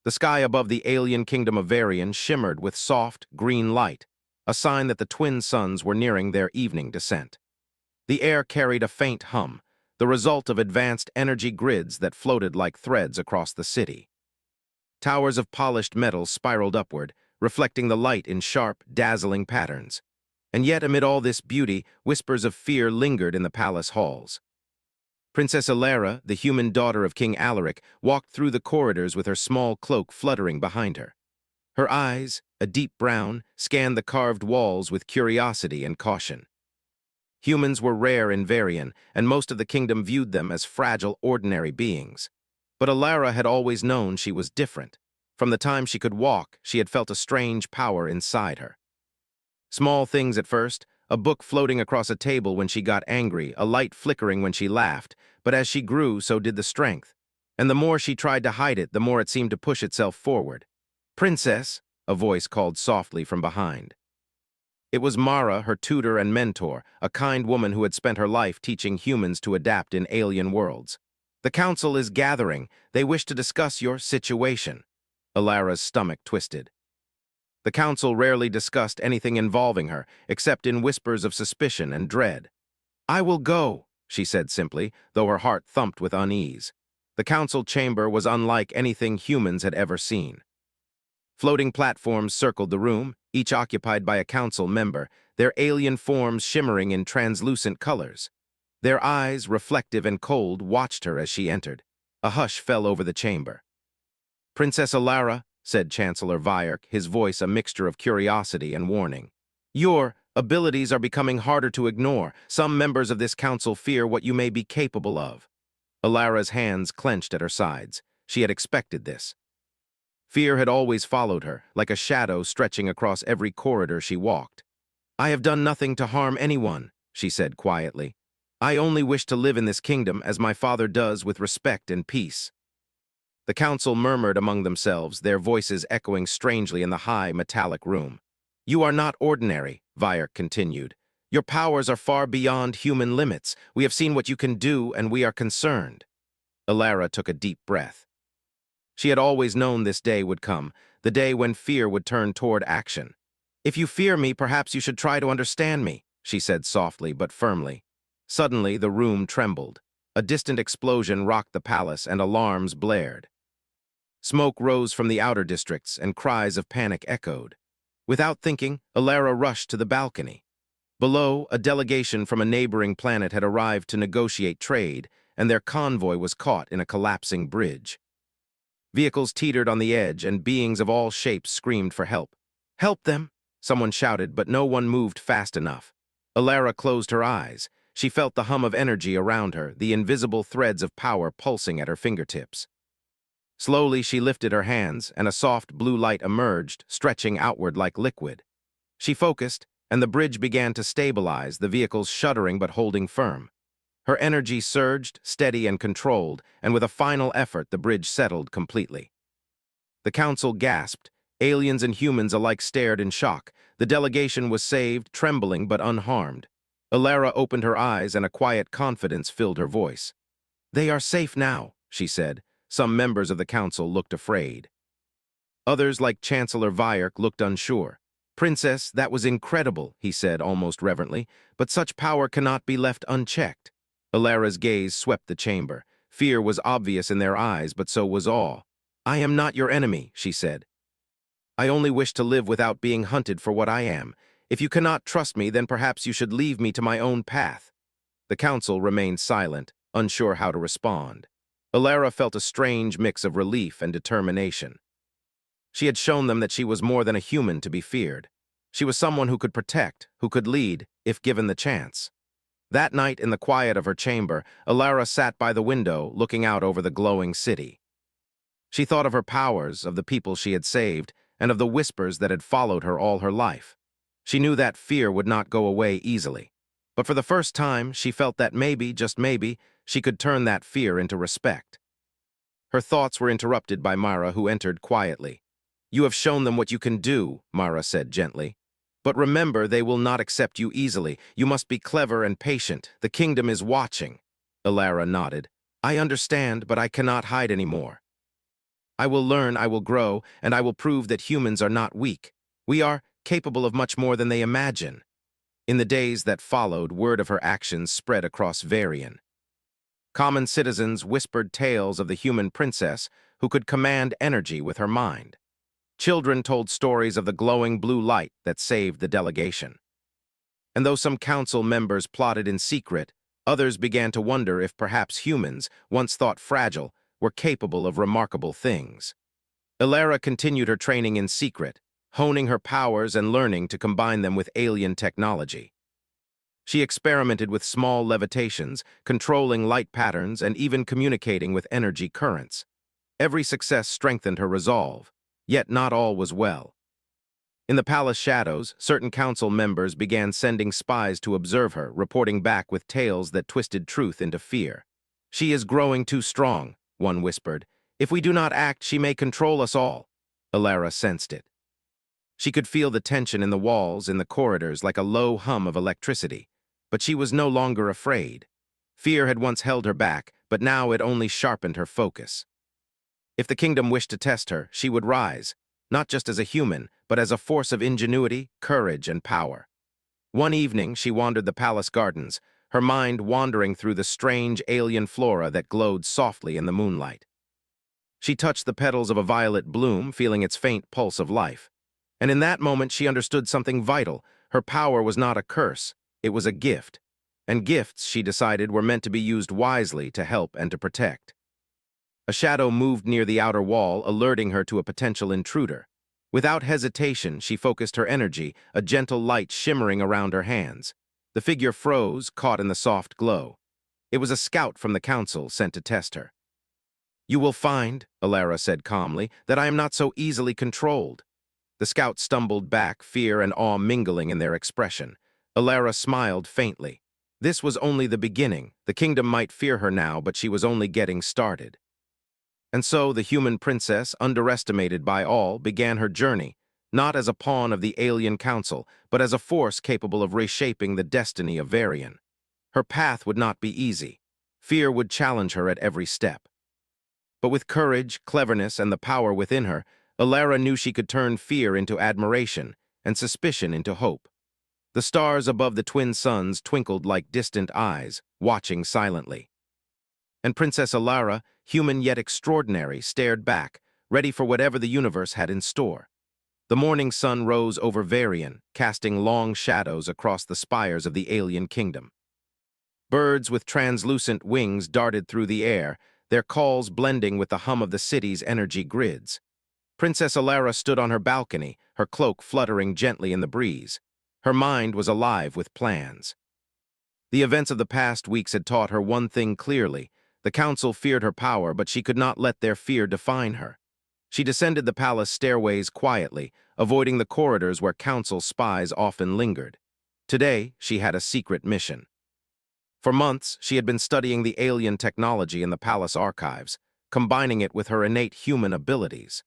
The sky above the alien kingdom of Varian shimmered with soft, green light, a sign that the twin suns were nearing their evening descent. The air carried a faint hum, the result of advanced energy grids that floated like threads across the city. Towers of polished metal spiraled upward, reflecting the light in sharp, dazzling patterns. And yet, amid all this beauty, whispers of fear lingered in the palace halls. Princess Alara, the human daughter of King Alaric, walked through the corridors with her small cloak fluttering behind her. Her eyes, a deep brown, scanned the carved walls with curiosity and caution. Humans were rare in Varian, and most of the kingdom viewed them as fragile, ordinary beings. But Alara had always known she was different. From the time she could walk, she had felt a strange power inside her. Small things at first, a book floating across a table when she got angry, a light flickering when she laughed, but as she grew, so did the strength. And the more she tried to hide it, the more it seemed to push itself forward. "Princess," a voice called softly from behind. It was Mara, her tutor and mentor, a kind woman who had spent her life teaching humans to adapt in alien worlds. "The council is gathering. They wish to discuss your situation." Alara's stomach twisted. The council rarely discussed anything involving her, except in whispers of suspicion and dread. "I will go," she said simply, though her heart thumped with unease. The council chamber was unlike anything humans had ever seen. Floating platforms circled the room, each occupied by a council member, their alien forms shimmering in translucent colors. Their eyes, reflective and cold, watched her as she entered. A hush fell over the chamber. "Princess Alara," said Chancellor Vyark, his voice a mixture of curiosity and warning. "Your abilities are becoming harder to ignore. Some members of this council fear what you may be capable of." Alara's hands clenched at her sides. She had expected this. Fear had always followed her, like a shadow stretching across every corridor she walked. "I have done nothing to harm anyone," she said quietly. "I only wish to live in this kingdom as my father does, with respect and peace." The council murmured among themselves, their voices echoing strangely in the high, metallic room. "You are not ordinary," Vyark continued. "Your powers are far beyond human limits. We have seen what you can do, and we are concerned." Alara took a deep breath. She had always known this day would come, the day when fear would turn toward action. "If you fear me, perhaps you should try to understand me," she said softly but firmly. Suddenly, the room trembled. A distant explosion rocked the palace, and alarms blared. Smoke rose from the outer districts, and cries of panic echoed. Without thinking, Alara rushed to the balcony. Below, a delegation from a neighboring planet had arrived to negotiate trade, and their convoy was caught in a collapsing bridge. Vehicles teetered on the edge, and beings of all shapes screamed for help. "Help them!" someone shouted, but no one moved fast enough. Alara closed her eyes. She felt the hum of energy around her, the invisible threads of power pulsing at her fingertips. Slowly, she lifted her hands, and a soft blue light emerged, stretching outward like liquid. She focused, and the bridge began to stabilize, the vehicles shuddering but holding firm. Her energy surged, steady and controlled, and with a final effort, the bridge settled completely. The council gasped. Aliens and humans alike stared in shock. The delegation was saved, trembling but unharmed. Alara opened her eyes, and a quiet confidence filled her voice. "They are safe now," she said. Some members of the council looked afraid. Others, like Chancellor Vyark, looked unsure. "Princess, that was incredible," he said almost reverently, "but such power cannot be left unchecked." Alara's gaze swept the chamber. Fear was obvious in their eyes, but so was awe. "I am not your enemy," she said. "I only wish to live without being hunted for what I am. If you cannot trust me, then perhaps you should leave me to my own path." The council remained silent, unsure how to respond. Alara felt a strange mix of relief and determination. She had shown them that she was more than a human to be feared. She was someone who could protect, who could lead, if given the chance. That night, in the quiet of her chamber, Alara sat by the window, looking out over the glowing city. She thought of her powers, of the people she had saved, and of the whispers that had followed her all her life. She knew that fear would not go away easily. But for the first time, she felt that maybe, just maybe, she could turn that fear into respect. Her thoughts were interrupted by Mara, who entered quietly. "You have shown them what you can do," Mara said gently. "But remember, they will not accept you easily. You must be clever and patient. The kingdom is watching." Alara nodded. "I understand, but I cannot hide anymore." I will learn, I will grow, and I will prove that humans are not weak. We are capable of much more than they imagine. In the days that followed, word of her actions spread across Varian. Common citizens whispered tales of the human princess who could command energy with her mind. Children told stories of the glowing blue light that saved the delegation. And though some council members plotted in secret, others began to wonder if perhaps humans, once thought fragile, were capable of remarkable things. Ilara continued her training in secret, honing her powers and learning to combine them with alien technology. She experimented with small levitations, controlling light patterns, and even communicating with energy currents. Every success strengthened her resolve, yet not all was well. In the palace shadows, certain council members began sending spies to observe her, reporting back with tales that twisted truth into fear. "She is growing too strong," one whispered. "If we do not act, she may control us all." Ilara sensed it. She could feel the tension in the walls, in the corridors, like a low hum of electricity. But she was no longer afraid. Fear had once held her back, but now it only sharpened her focus. If the kingdom wished to test her, she would rise, not just as a human, but as a force of ingenuity, courage, and power. One evening, she wandered the palace gardens, her mind wandering through the strange alien flora that glowed softly in the moonlight. She touched the petals of a violet bloom, feeling its faint pulse of life. And in that moment, she understood something vital. Her power was not a curse, it was a gift. And gifts, she decided, were meant to be used wisely to help and to protect. A shadow moved near the outer wall, alerting her to a potential intruder. Without hesitation, she focused her energy, a gentle light shimmering around her hands. The figure froze, caught in the soft glow. It was a scout from the council sent to test her. "You will find," Ilara said calmly, "that I am not so easily controlled." The scout stumbled back, fear and awe mingling in their expression. Ilara smiled faintly. This was only the beginning. The kingdom might fear her now, but she was only getting started. And so the human princess, underestimated by all, began her journey, not as a pawn of the alien council, but as a force capable of reshaping the destiny of Varian. Her path would not be easy. Fear would challenge her at every step. But with courage, cleverness, and the power within her, Ilara knew she could turn fear into admiration and suspicion into hope. The stars above the twin suns twinkled like distant eyes, watching silently. And Princess Ilara, human yet extraordinary, stared back, ready for whatever the universe had in store. The morning sun rose over Varian, casting long shadows across the spires of the alien kingdom. Birds with translucent wings darted through the air, their calls blending with the hum of the city's energy grids. Princess Ilara stood on her balcony, her cloak fluttering gently in the breeze. Her mind was alive with plans. The events of the past weeks had taught her one thing clearly. The council feared her power, but she could not let their fear define her. She descended the palace stairways quietly, avoiding the corridors where council spies often lingered. Today, she had a secret mission. For months, she had been studying the alien technology in the palace archives, combining it with her innate human abilities.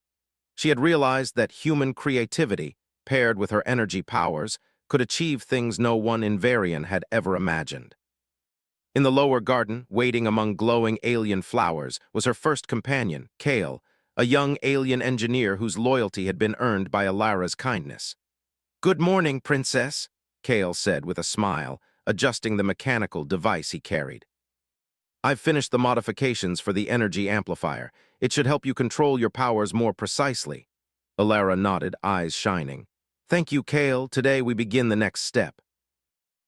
She had realized that human creativity, paired with her energy powers, could achieve things no one in Varian had ever imagined. In the lower garden, waiting among glowing alien flowers, was her first companion, Kale, a young alien engineer whose loyalty had been earned by Ilara's kindness. "Good morning, Princess," Kale said with a smile, adjusting the mechanical device he carried. "I've finished the modifications for the energy amplifier. It should help you control your powers more precisely." Ilara nodded, eyes shining. "Thank you, Kale. Today we begin the next step."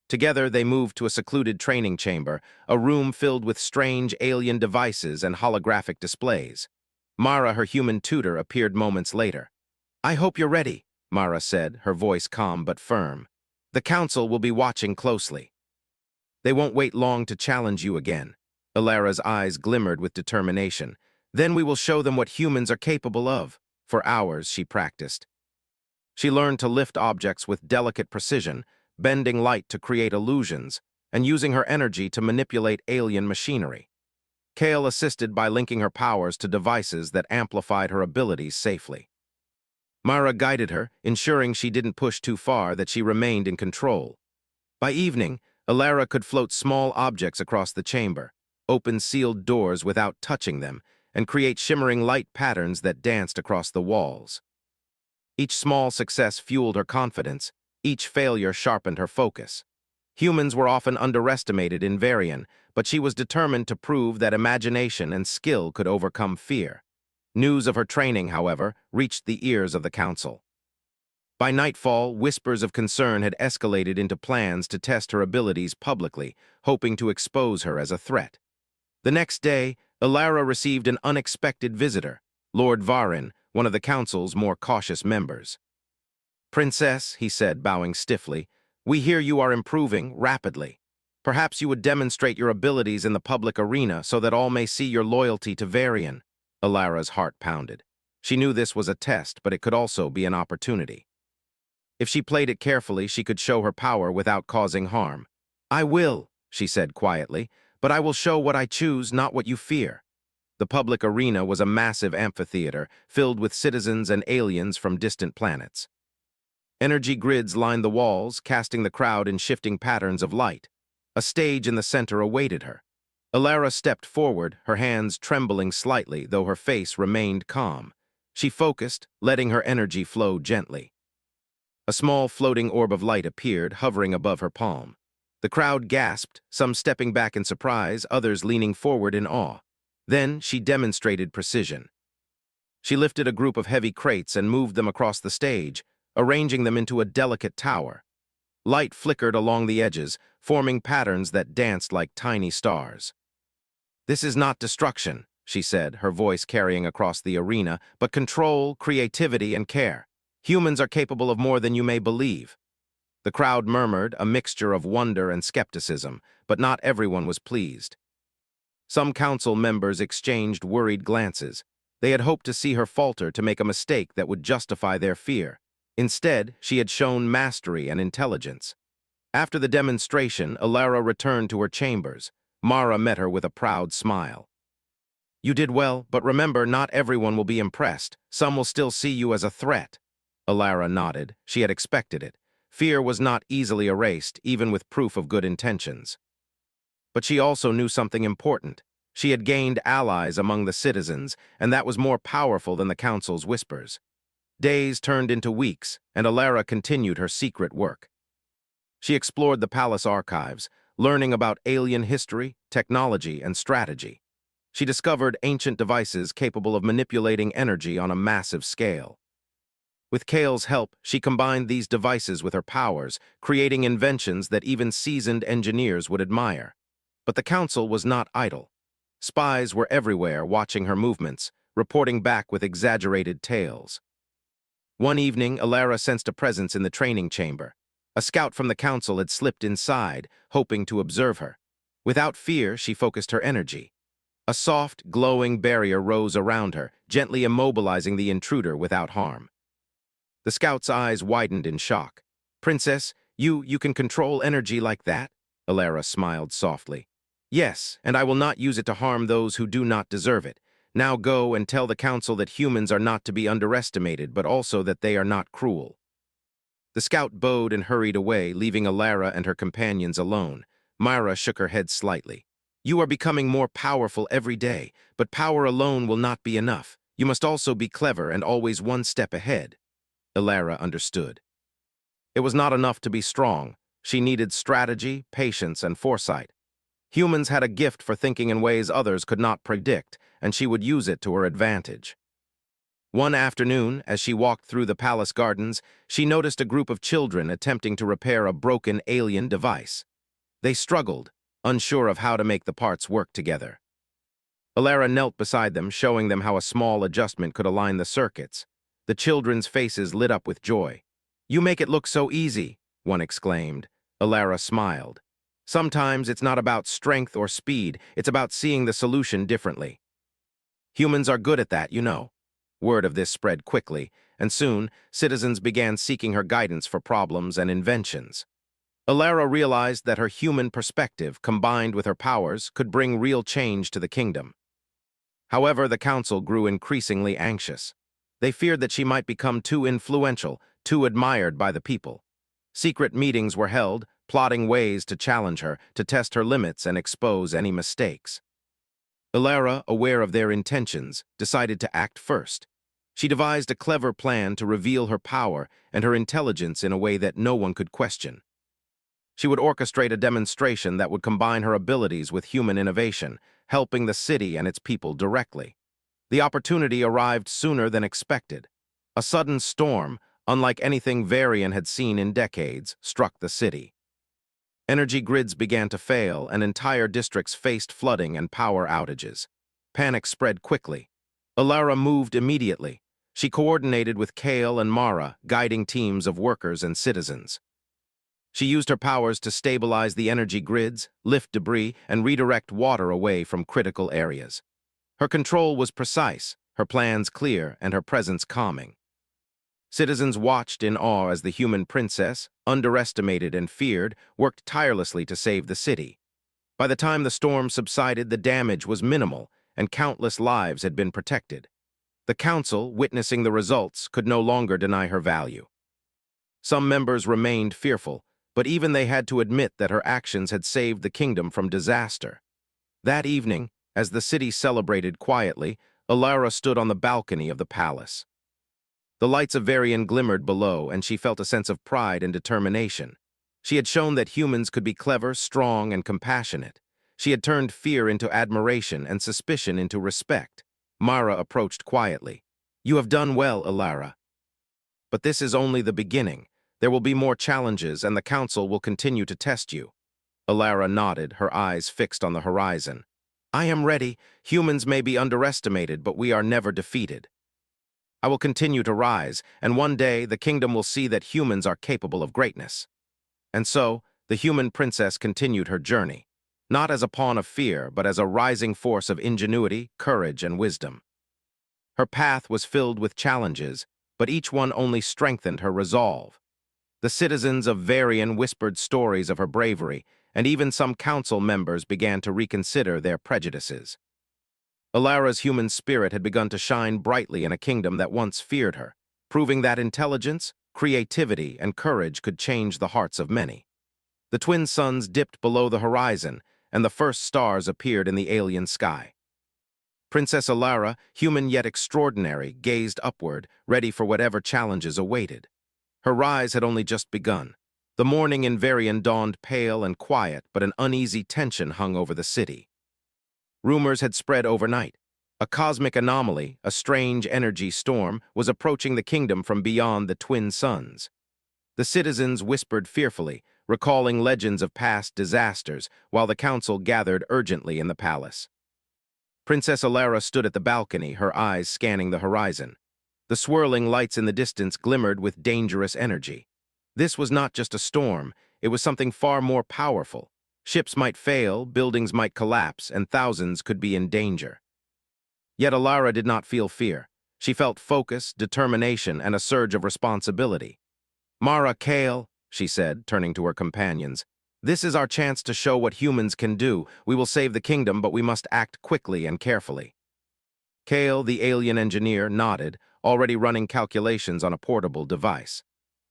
Together, they moved to a secluded training chamber, a room filled with strange alien devices and holographic displays. Mara, her human tutor, appeared moments later. "I hope you're ready," Mara said, her voice calm but firm. "The council will be watching closely." "They won't wait long to challenge you again." Ilara's eyes glimmered with determination. "Then we will show them what humans are capable of." For hours, she practiced. She learned to lift objects with delicate precision, bending light to create illusions, and using her energy to manipulate alien machinery. Kale assisted by linking her powers to devices that amplified her abilities safely. Mara guided her, ensuring she didn't push too far, that she remained in control. By evening, Ilara could float small objects across the chamber, open sealed doors without touching them, and create shimmering light patterns that danced across the walls. Each small success fueled her confidence, each failure sharpened her focus. Humans were often underestimated in Varian, but she was determined to prove that imagination and skill could overcome fear. News of her training, however, reached the ears of the council. By nightfall, whispers of concern had escalated into plans to test her abilities publicly, hoping to expose her as a threat. The next day, Ilara received an unexpected visitor, Lord Varin, one of the council's more cautious members. "Princess," he said, bowing stiffly, "we hear you are improving rapidly. Perhaps you would demonstrate your abilities in the public arena so that all may see your loyalty to Varian." Ilara's heart pounded. She knew this was a test, but it could also be an opportunity. If she played it carefully, she could show her power without causing harm. "I will," she said quietly, "but I will show what I choose, not what you fear." The public arena was a massive amphitheater filled with citizens and aliens from distant planets. Energy grids lined the walls, casting the crowd in shifting patterns of light. A stage in the center awaited her. Ilara stepped forward, her hands trembling slightly, though her face remained calm. She focused, letting her energy flow gently. A small floating orb of light appeared, hovering above her palm. The crowd gasped, some stepping back in surprise, others leaning forward in awe. Then she demonstrated precision. She lifted a group of heavy crates and moved them across the stage, arranging them into a delicate tower. Light flickered along the edges, forming patterns that danced like tiny stars. "This is not destruction," she said, her voice carrying across the arena, "but control, creativity, and care. Humans are capable of more than you may believe." The crowd murmured, a mixture of wonder and skepticism, but not everyone was pleased. Some council members exchanged worried glances. They had hoped to see her falter to make a mistake that would justify their fear. Instead, she had shown mastery and intelligence. After the demonstration, Ilara returned to her chambers. Mara met her with a proud smile. "You did well, but remember, not everyone will be impressed. Some will still see you as a threat." Ilara nodded. She had expected it. Fear was not easily erased, even with proof of good intentions. But she also knew something important. She had gained allies among the citizens, and that was more powerful than the council's whispers. Days turned into weeks, and Ilara continued her secret work. She explored the palace archives, learning about alien history, technology, and strategy. She discovered ancient devices capable of manipulating energy on a massive scale. With Kale's help, she combined these devices with her powers, creating inventions that even seasoned engineers would admire. But the council was not idle. Spies were everywhere watching her movements, reporting back with exaggerated tales. One evening, Ilara sensed a presence in the training chamber. A scout from the council had slipped inside, hoping to observe her. Without fear, she focused her energy. A soft, glowing barrier rose around her, gently immobilizing the intruder without harm. The scout's eyes widened in shock. "Princess, you can control energy like that?" Ilara smiled softly. "Yes, and I will not use it to harm those who do not deserve it. Now go and tell the council that humans are not to be underestimated, but also that they are not cruel." The scout bowed and hurried away, leaving Ilara and her companions alone. Myra shook her head slightly. "You are becoming more powerful every day, but power alone will not be enough. You must also be clever and always one step ahead." Ilara understood. It was not enough to be strong. She needed strategy, patience, and foresight. Humans had a gift for thinking in ways others could not predict, and she would use it to her advantage. One afternoon, as she walked through the palace gardens, she noticed a group of children attempting to repair a broken alien device. They struggled, unsure of how to make the parts work together. Ilara knelt beside them, showing them how a small adjustment could align the circuits. The children's faces lit up with joy. "You make it look so easy," one exclaimed. Ilara smiled. "Sometimes it's not about strength or speed, it's about seeing the solution differently. Humans are good at that, you know." Word of this spread quickly, and soon, citizens began seeking her guidance for problems and inventions. Ilara realized that her human perspective, combined with her powers, could bring real change to the kingdom. However, the council grew increasingly anxious. They feared that she might become too influential, too admired by the people. Secret meetings were held, plotting ways to challenge her, to test her limits and expose any mistakes. Ilara, aware of their intentions, decided to act first. She devised a clever plan to reveal her power and her intelligence in a way that no one could question. She would orchestrate a demonstration that would combine her abilities with human innovation, helping the city and its people directly. The opportunity arrived sooner than expected. A sudden storm, unlike anything Varian had seen in decades, struck the city. Energy grids began to fail, and entire districts faced flooding and power outages. Panic spread quickly. Ilara moved immediately. She coordinated with Kale and Mara, guiding teams of workers and citizens. She used her powers to stabilize the energy grids, lift debris, and redirect water away from critical areas. Her control was precise, her plans clear, and her presence calming. Citizens watched in awe as the human princess, underestimated and feared, worked tirelessly to save the city. By the time the storm subsided, the damage was minimal, and countless lives had been protected. The council, witnessing the results, could no longer deny her value. Some members remained fearful, but even they had to admit that her actions had saved the kingdom from disaster. That evening, as the city celebrated quietly, Ilara stood on the balcony of the palace. The lights of Varian glimmered below, and she felt a sense of pride and determination. She had shown that humans could be clever, strong, and compassionate. She had turned fear into admiration and suspicion into respect. Mara approached quietly. "You have done well, Ilara. But this is only the beginning. There will be more challenges, and the council will continue to test you." Ilara nodded, her eyes fixed on the horizon. "I am ready. Humans may be underestimated, but we are never defeated. I will continue to rise, and one day the kingdom will see that humans are capable of greatness." And so, the human princess continued her journey, not as a pawn of fear, but as a rising force of ingenuity, courage, and wisdom. Her path was filled with challenges, but each one only strengthened her resolve. The citizens of Varian whispered stories of her bravery, and even some council members began to reconsider their prejudices. Ilara's human spirit had begun to shine brightly in a kingdom that once feared her, proving that intelligence, creativity, and courage could change the hearts of many. The twin suns dipped below the horizon, and the first stars appeared in the alien sky. Princess Ilara, human yet extraordinary, gazed upward, ready for whatever challenges awaited. Her rise had only just begun. The morning in Varian dawned pale and quiet, but an uneasy tension hung over the city. Rumors had spread overnight. A cosmic anomaly, a strange energy storm, was approaching the kingdom from beyond the twin suns. The citizens whispered fearfully, recalling legends of past disasters, while the council gathered urgently in the palace. Princess Ilara stood at the balcony, her eyes scanning the horizon. The swirling lights in the distance glimmered with dangerous energy. This was not just a storm, it was something far more powerful. Ships might fail, buildings might collapse, and thousands could be in danger. Yet Ilara did not feel fear. She felt focus, determination, and a surge of responsibility. "Mara, Kale," she said, turning to her companions, "this is our chance to show what humans can do. We will save the kingdom, but we must act quickly and carefully." Kale, the alien engineer, nodded, already running calculations on a portable device.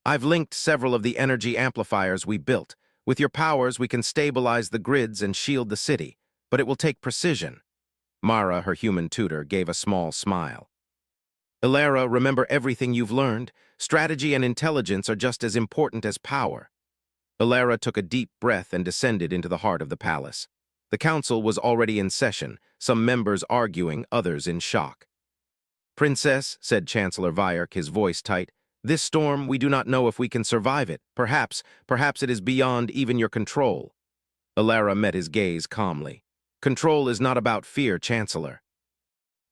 "I've linked several of the energy amplifiers we built. With your powers, we can stabilize the grids and shield the city, but it will take precision." Mara, her human tutor, gave a small smile. "Ilara, remember everything you've learned. Strategy and intelligence are just as important as power." Ilara took a deep breath and descended into the heart of the palace. The council was already in session, some members arguing, others in shock. "Princess," said Chancellor Vyerk, his voice tight, "this storm, we do not know if we can survive it. Perhaps it is beyond even your control." Ilara met his gaze calmly. "Control is not about fear, Chancellor.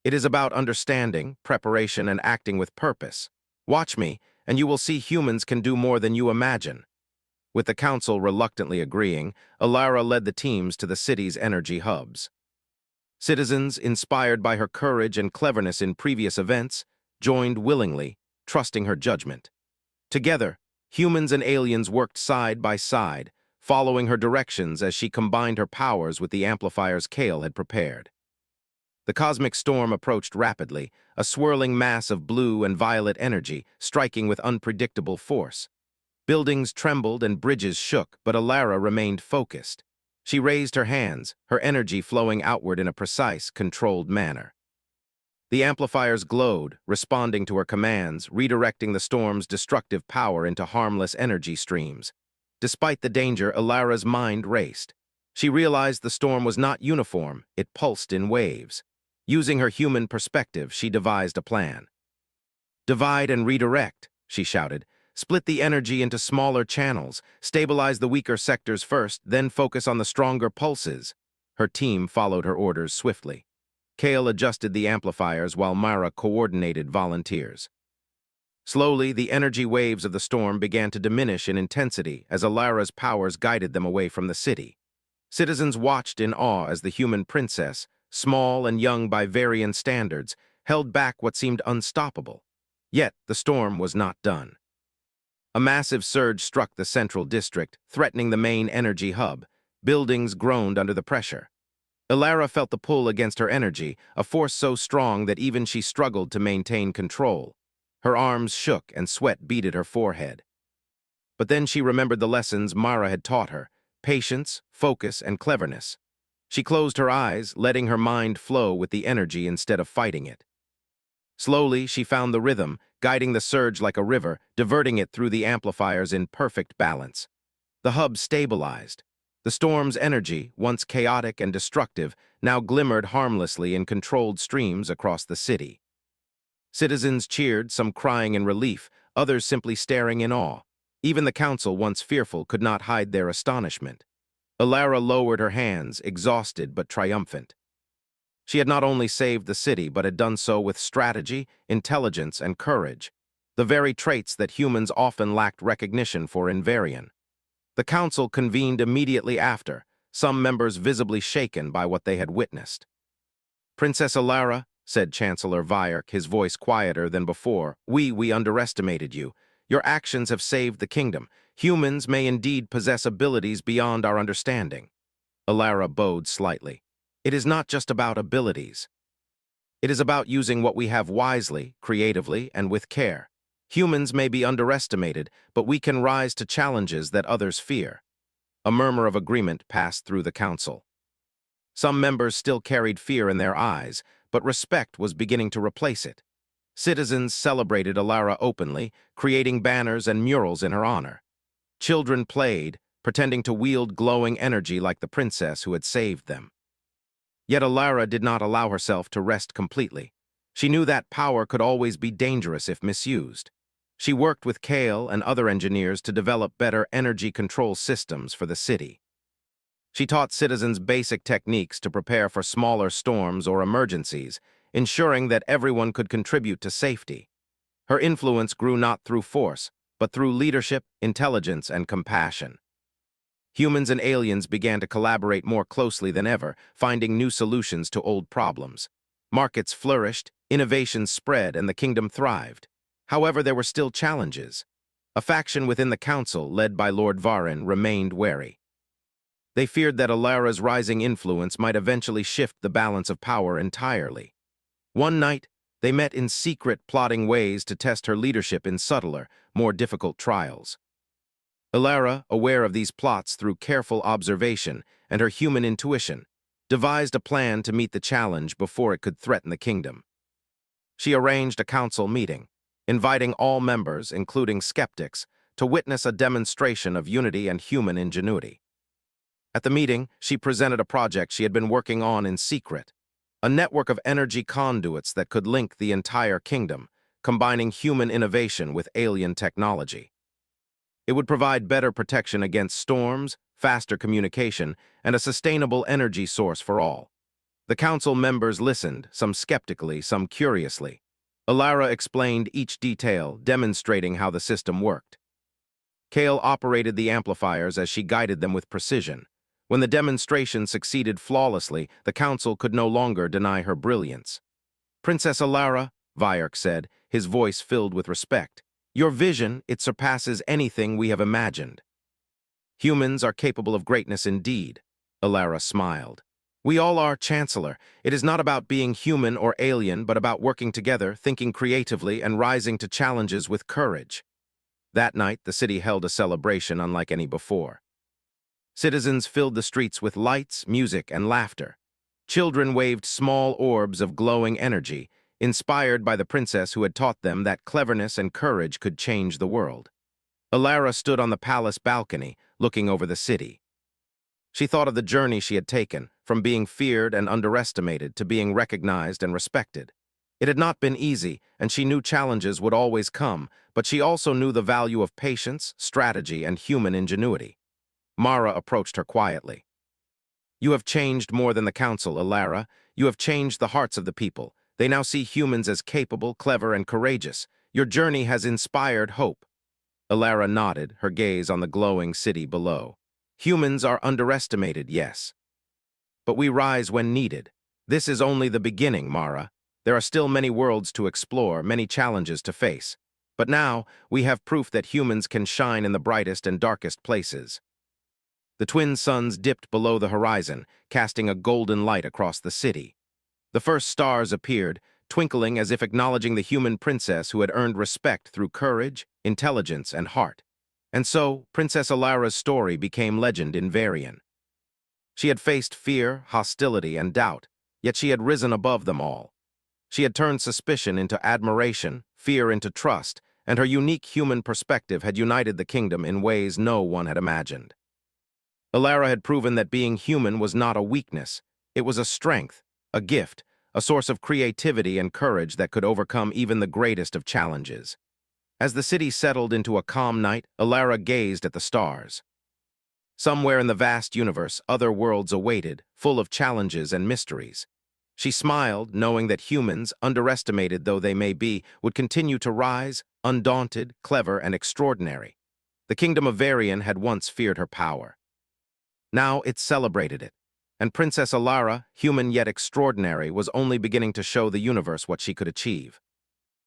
It is about understanding, preparation, and acting with purpose. Watch me, and you will see humans can do more than you imagine." With the council reluctantly agreeing, Ilara led the teams to the city's energy hubs. Citizens, inspired by her courage and cleverness in previous events, joined willingly, trusting her judgment. Together, humans and aliens worked side by side, following her directions as she combined her powers with the amplifiers Kale had prepared. The cosmic storm approached rapidly, a swirling mass of blue and violet energy, striking with unpredictable force. Buildings trembled and bridges shook, but Ilara remained focused. She raised her hands, her energy flowing outward in a precise, controlled manner. The amplifiers glowed, responding to her commands, redirecting the storm's destructive power into harmless energy streams. Despite the danger, Alara's mind raced. She realized the storm was not uniform, it pulsed in waves. Using her human perspective, she devised a plan. "Divide and redirect," she shouted. "Split the energy into smaller channels, stabilize the weaker sectors first, then focus on the stronger pulses." Her team followed her orders swiftly. Kale adjusted the amplifiers while Myra coordinated volunteers. Slowly, the energy waves of the storm began to diminish in intensity as Alara's powers guided them away from the city. Citizens watched in awe as the human princess, small and young by Varian standards, held back what seemed unstoppable. Yet, the storm was not done. A massive surge struck the central district, threatening the main energy hub. Buildings groaned under the pressure. Alara felt the pull against her energy, a force so strong that even she struggled to maintain control. Her arms shook and sweat beaded her forehead. But then she remembered the lessons Mara had taught her: patience, focus, and cleverness. She closed her eyes, letting her mind flow with the energy instead of fighting it. Slowly, she found the rhythm, guiding the surge like a river, diverting it through the amplifiers in perfect balance. The hub stabilized. The storm's energy, once chaotic and destructive, now glimmered harmlessly in controlled streams across the city. Citizens cheered, some crying in relief, others simply staring in awe. Even the council, once fearful, could not hide their astonishment. Alara lowered her hands, exhausted but triumphant. She had not only saved the city, but had done so with strategy, intelligence, and courage, the very traits that humans often lacked recognition for in Varian. The council convened immediately after, some members visibly shaken by what they had witnessed. "Princess Alara," said Chancellor Vyark, his voice quieter than before, we underestimated you. Your actions have saved the kingdom. Humans may indeed possess abilities beyond our understanding." Alara bowed slightly. "It is not just about abilities. It is about using what we have wisely, creatively, and with care. Humans may be underestimated, but we can rise to challenges that others fear." A murmur of agreement passed through the council. Some members still carried fear in their eyes, but respect was beginning to replace it. Citizens celebrated Alara openly, creating banners and murals in her honor. Children played, pretending to wield glowing energy like the princess who had saved them. Yet Alara did not allow herself to rest completely. She knew that power could always be dangerous if misused. She worked with Kale and other engineers to develop better energy control systems for the city. She taught citizens basic techniques to prepare for smaller storms or emergencies, ensuring that everyone could contribute to safety. Her influence grew not through force, but through leadership, intelligence, and compassion. Humans and aliens began to collaborate more closely than ever, finding new solutions to old problems. Markets flourished, innovations spread, and the kingdom thrived. However, there were still challenges. A faction within the council, led by Lord Varin, remained wary. They feared that Alara's rising influence might eventually shift the balance of power entirely. One night, they met in secret, plotting ways to test her leadership in subtler, more difficult trials. Alara, aware of these plots through careful observation and her human intuition, devised a plan to meet the challenge before it could threaten the kingdom. She arranged a council meeting, inviting all members, including skeptics, to witness a demonstration of unity and human ingenuity. At the meeting, she presented a project she had been working on in secret, a network of energy conduits that could link the entire kingdom, combining human innovation with alien technology. It would provide better protection against storms, faster communication, and a sustainable energy source for all. The council members listened, some skeptically, some curiously. Alara explained each detail, demonstrating how the system worked. Kale operated the amplifiers as she guided them with precision. When the demonstration succeeded flawlessly, the council could no longer deny her brilliance. "Princess Alara," Vyark said, his voice filled with respect, "your vision, it surpasses anything we have imagined." "Humans are capable of greatness indeed," Alara smiled. "We all are, Chancellor. It is not about being human or alien, but about working together, thinking creatively, and rising to challenges with courage." That night, the city held a celebration unlike any before. Citizens filled the streets with lights, music, and laughter. Children waved small orbs of glowing energy, inspired by the princess who had taught them that cleverness and courage could change the world. Alara stood on the palace balcony, looking over the city. She thought of the journey she had taken, from being feared and underestimated to being recognized and respected. It had not been easy, and she knew challenges would always come, but she also knew the value of patience, strategy, and human ingenuity. Mara approached her quietly. "You have changed more than the council, Alara. You have changed the hearts of the people. They now see humans as capable, clever, and courageous. Your journey has inspired hope." Alara nodded, her gaze on the glowing city below. "Humans are underestimated, yes. But we rise when needed. This is only the beginning, Mara. There are still many worlds to explore, many challenges to face. But now, we have proof that humans can shine in the brightest and darkest places." The twin suns dipped below the horizon, casting a golden light across the city. The first stars appeared, twinkling as if acknowledging the human princess who had earned respect through courage, intelligence, and heart. And so, Princess Alara's story became legend in Varian. She had faced fear, hostility, and doubt, yet she had risen above them all. She had turned suspicion into admiration, fear into trust, and her unique human perspective had united the kingdom in ways no one had imagined. Alara had proven that being human was not a weakness. It was a strength, a gift, a source of creativity and courage that could overcome even the greatest of challenges. As the city settled into a calm night, Alara gazed at the stars. Somewhere in the vast universe, other worlds awaited, full of challenges and mysteries. She smiled, knowing that humans, underestimated though they may be, would continue to rise, undaunted, clever, and extraordinary. The kingdom of Varian had once feared her power. Now it celebrated it, and Princess Alara, human yet extraordinary, was only beginning to show the universe what she could achieve.